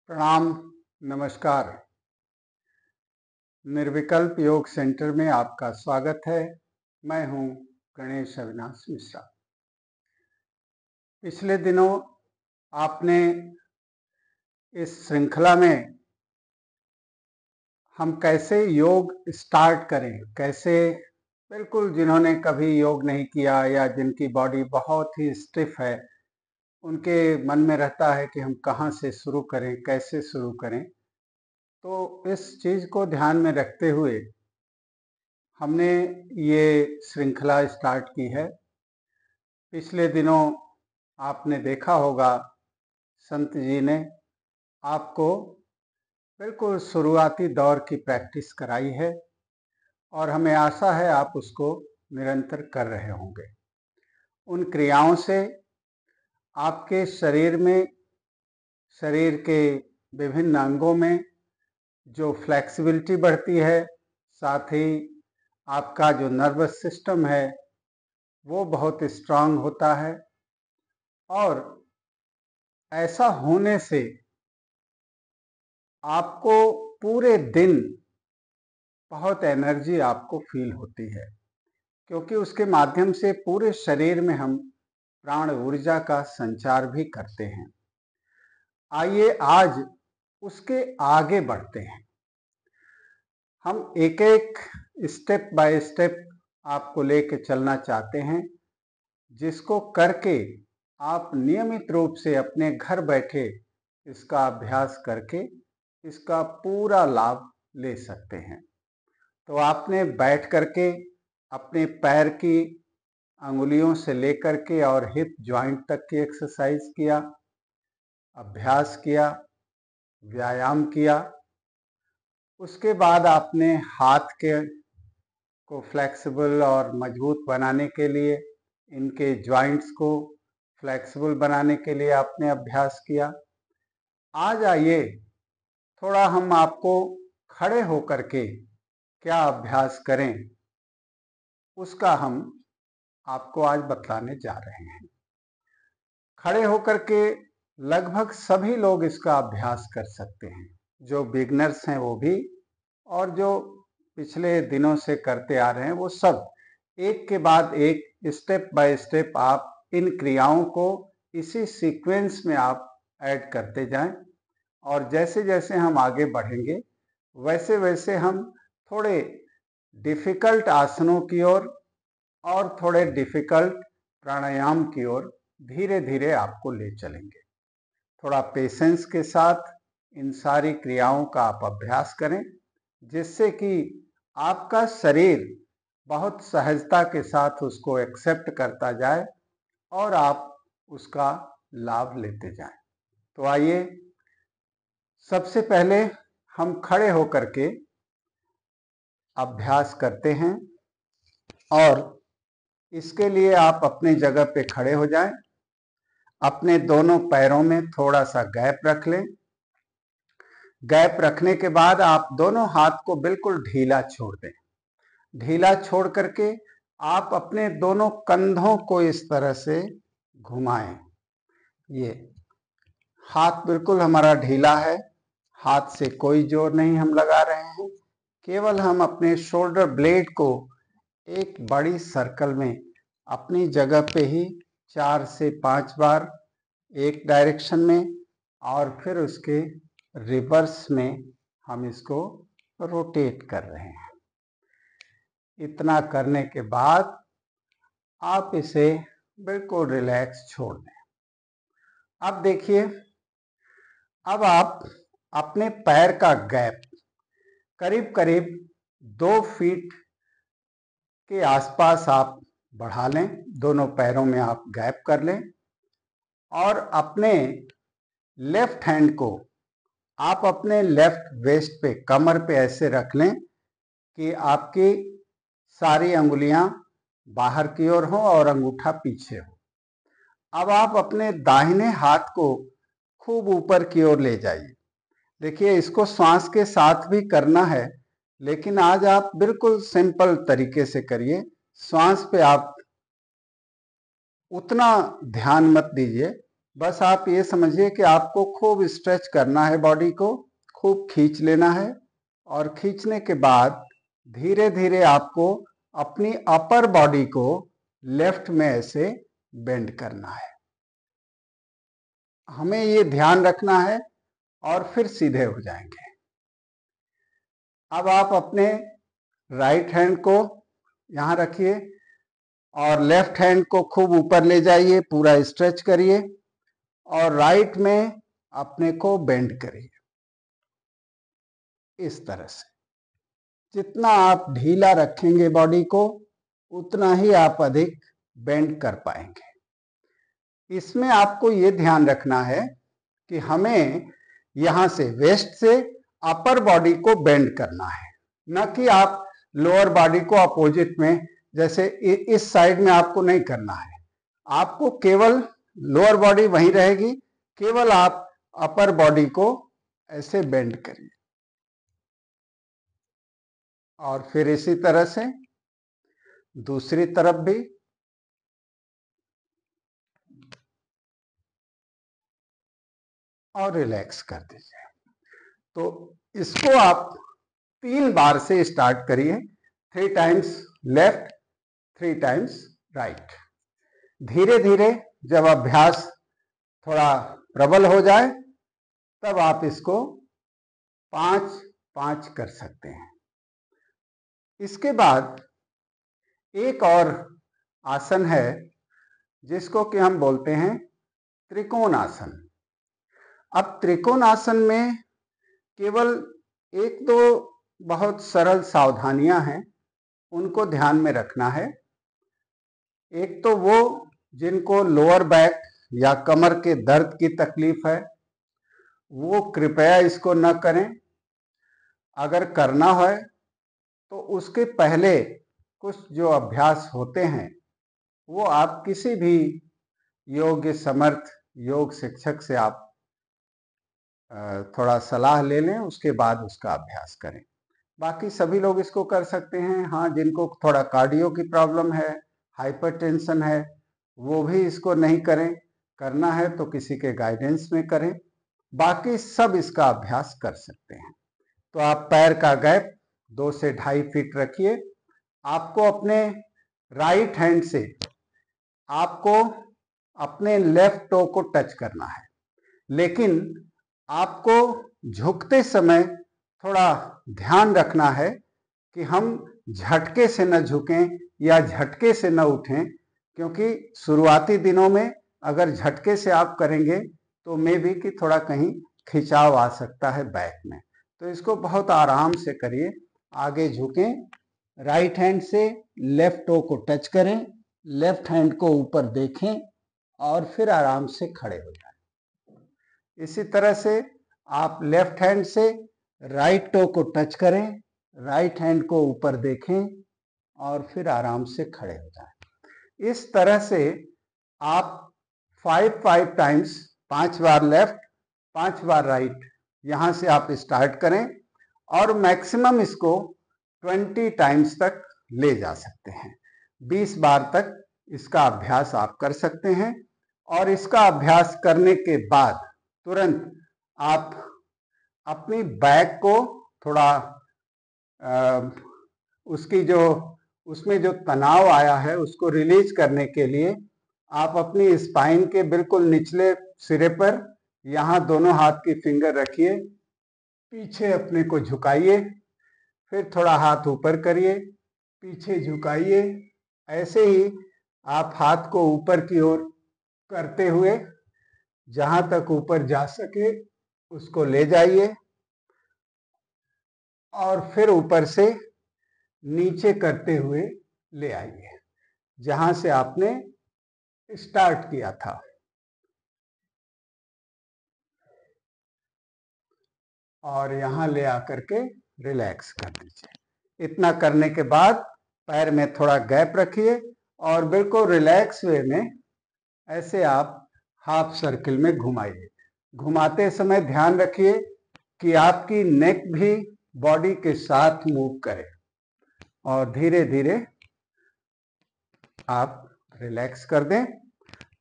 प्रणाम। नमस्कार। निर्विकल्प योग सेंटर में आपका स्वागत है। मैं हूं गणेश अविनाश मिश्रा। पिछले दिनों आपने इस श्रृंखला में हम कैसे योग स्टार्ट करें, कैसे बिल्कुल जिन्होंने कभी योग नहीं किया या जिनकी बॉडी बहुत ही स्टिफ है, उनके मन में रहता है कि हम कहाँ से शुरू करें, कैसे शुरू करें। तो इस चीज़ को ध्यान में रखते हुए हमने ये श्रृंखला स्टार्ट की है। पिछले दिनों आपने देखा होगा संत जी ने आपको बिल्कुल शुरुआती दौर की प्रैक्टिस कराई है और हमें आशा है आप उसको निरंतर कर रहे होंगे। उन क्रियाओं से आपके शरीर में, शरीर के विभिन्न अंगों में जो फ्लेक्सिबिलिटी बढ़ती है, साथ ही आपका जो नर्वस सिस्टम है वो बहुत स्ट्रांग होता है और ऐसा होने से आपको पूरे दिन बहुत एनर्जी आपको फील होती है, क्योंकि उसके माध्यम से पूरे शरीर में हम प्राण ऊर्जा का संचार भी करते हैं। आइए आज उसके आगे बढ़ते हैं। हम एक एक स्टेप बाय स्टेप आपको लेके चलना चाहते हैं, जिसको करके आप नियमित रूप से अपने घर बैठे इसका अभ्यास करके इसका पूरा लाभ ले सकते हैं। तो आपने बैठ करके अपने पैर की अंगुलियों से लेकर के और हिप जॉइंट तक की एक्सरसाइज किया, अभ्यास किया, व्यायाम किया। उसके बाद आपने हाथ के को फ्लेक्सिबल और मजबूत बनाने के लिए, इनके जॉइंट्स को फ्लेक्सिबल बनाने के लिए आपने अभ्यास किया। आज आइए थोड़ा हम आपको खड़े होकर के क्या अभ्यास करें, उसका हम आपको आज बतलाने जा रहे हैं। खड़े होकर के लगभग सभी लोग इसका अभ्यास कर सकते हैं, जो बिगनर्स हैं वो भी, और जो पिछले दिनों से करते आ रहे हैं वो सब। एक के बाद एक, स्टेप बाय स्टेप आप इन क्रियाओं को इसी सीक्वेंस में आप ऐड करते जाएं और जैसे जैसे हम आगे बढ़ेंगे वैसे वैसे हम थोड़े डिफिकल्ट आसनों की ओर और थोड़े डिफिकल्ट प्राणायाम की ओर धीरे धीरे आपको ले चलेंगे। थोड़ा पेशेंस के साथ इन सारी क्रियाओं का आप अभ्यास करें, जिससे कि आपका शरीर बहुत सहजता के साथ उसको एक्सेप्ट करता जाए और आप उसका लाभ लेते जाएं। तो आइए सबसे पहले हम खड़े होकर के अभ्यास करते हैं और इसके लिए आप अपनी जगह पे खड़े हो जाएं। अपने दोनों पैरों में थोड़ा सा गैप रख लें। गैप रखने के बाद आप दोनों हाथ को बिल्कुल ढीला छोड़ दें। ढीला छोड़ करके आप अपने दोनों कंधों को इस तरह से घुमाएं। ये हाथ बिल्कुल हमारा ढीला है, हाथ से कोई जोर नहीं हम लगा रहे हैं, केवल हम अपने शोल्डर ब्लेड को एक बड़ी सर्कल में अपनी जगह पे ही 4 से 5 बार एक डायरेक्शन में और फिर उसके रिवर्स में हम इसको रोटेट कर रहे हैं। इतना करने के बाद आप इसे बिल्कुल रिलैक्स छोड़ दें। अब देखिए, अब आप अपने पैर का गैप करीब करीब 2 फीट के आसपास आप बढ़ा लें। दोनों पैरों में आप गैप कर लें और अपने लेफ्ट हैंड को आप अपने लेफ्ट वेस्ट पे, कमर पे ऐसे रख लें कि आपकी सारी अंगुलियां बाहर की ओर हो और अंगूठा पीछे हो। अब आप अपने दाहिने हाथ को खूब ऊपर की ओर ले जाइए। देखिए, इसको श्वास के साथ भी करना है, लेकिन आज आप बिल्कुल सिंपल तरीके से करिए। श्वास पे आप उतना ध्यान मत दीजिए बस आप ये समझिए कि आपको खूब स्ट्रेच करना है, बॉडी को खूब खींच लेना है और खींचने के बाद धीरे धीरे आपको अपनी अपर बॉडी को लेफ्ट में ऐसे बेंड करना है। हमें ये ध्यान रखना है और फिर सीधे हो जाएंगे। अब आप अपने राइट हैंड को यहाँ रखिए और लेफ्ट हैंड को खूब ऊपर ले जाइए, पूरा स्ट्रेच करिए और राइट में अपने को बेंड करिए इस तरह से। जितना आप ढीला रखेंगे बॉडी को उतना ही आप अधिक बेंड कर पाएंगे। इसमें आपको ये ध्यान रखना है कि हमें यहां से वेस्ट से अपर बॉडी को बेंड करना है, न कि आप लोअर बॉडी को अपोजिट में, जैसे इस साइड में आपको नहीं करना है। आपको केवल लोअर बॉडी वहीं रहेगी, केवल आप अपर बॉडी को ऐसे बेंड करिए और फिर इसी तरह से दूसरी तरफ भी। और रिलैक्स कर दीजिए। तो इसको आप 3 बार से स्टार्ट करिए, 3 टाइम्स लेफ्ट, 3 टाइम्स राइट। धीरे धीरे जब अभ्यास थोड़ा प्रबल हो जाए तब आप इसको 5-5 कर सकते हैं। इसके बाद एक और आसन है जिसको कि हम बोलते हैं त्रिकोण आसन। अब त्रिकोण आसन में केवल 1-2 बहुत सरल सावधानियां हैं, उनको ध्यान में रखना है। एक तो वो जिनको लोअर बैक या कमर के दर्द की तकलीफ है वो कृपया इसको न करें। अगर करना है तो उसके पहले कुछ जो अभ्यास होते हैं वो आप किसी भी योग्य समर्थ योग शिक्षक से आप थोड़ा सलाह ले लें, उसके बाद उसका अभ्यास करें। बाकी सभी लोग इसको कर सकते हैं। हाँ, जिनको थोड़ा कार्डियो की प्रॉब्लम है, हाइपरटेंशन है, वो भी इसको नहीं करें। करना है तो किसी के गाइडेंस में करें, बाकी सब इसका अभ्यास कर सकते हैं। तो आप पैर का गैप 2 से 2.5 फीट रखिए। आपको अपने राइट हैंड से आपको अपने लेफ्ट टो को टच करना है, लेकिन आपको झुकते समय थोड़ा ध्यान रखना है कि हम झटके से न झुकें या झटके से न उठें, क्योंकि शुरुआती दिनों में अगर झटके से आप करेंगे तो मे भी कि थोड़ा कहीं खिंचाव आ सकता है बैक में। तो इसको बहुत आराम से करिए। आगे झुकें, राइट हैंड से लेफ्ट टो को टच करें, लेफ्ट हैंड को ऊपर देखें और फिर आराम से खड़े हो जाएं। इसी तरह से आप लेफ्ट हैंड से राइट टो को टच करें, राइट हैंड को ऊपर देखें और फिर आराम से खड़े हो जाएं। इस तरह से आप 5 टाइम्स, 5 बार लेफ्ट, 5 बार राइट, यहां से आप स्टार्ट करें और मैक्सिमम इसको 20 टाइम्स तक ले जा सकते हैं। 20 बार तक इसका अभ्यास आप कर सकते हैं और इसका अभ्यास करने के बाद तुरंत आप अपनी बैक को थोड़ा उसमें जो तनाव आया है उसको रिलीज करने के लिए आप अपनी स्पाइन के बिल्कुल निचले सिरे पर यहाँ दोनों हाथ की फिंगर रखिए, पीछे अपने को झुकाइए, फिर थोड़ा हाथ ऊपर करिए, पीछे झुकाइए। ऐसे ही आप हाथ को ऊपर की ओर करते हुए जहां तक ऊपर जा सके उसको ले जाइए और फिर ऊपर से नीचे करते हुए ले आइए जहां से आपने स्टार्ट किया था। और यहां ले आकर के रिलैक्स कर दीजिए। इतना करने के बाद पैर में थोड़ा गैप रखिए और बिल्कुल रिलैक्स वे में ऐसे आप हाफ सर्किल में घुमाइए। घुमाते समय ध्यान रखिए कि आपकी नेक भी बॉडी के साथ मूव करे और धीरे धीरे आप रिलैक्स कर दें।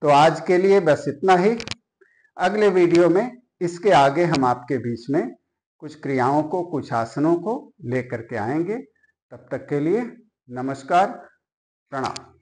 तो आज के लिए बस इतना ही। अगले वीडियो में इसके आगे हम आपके बीच में कुछ क्रियाओं को, कुछ आसनों को लेकर के आएंगे। तब तक के लिए नमस्कार, प्रणाम।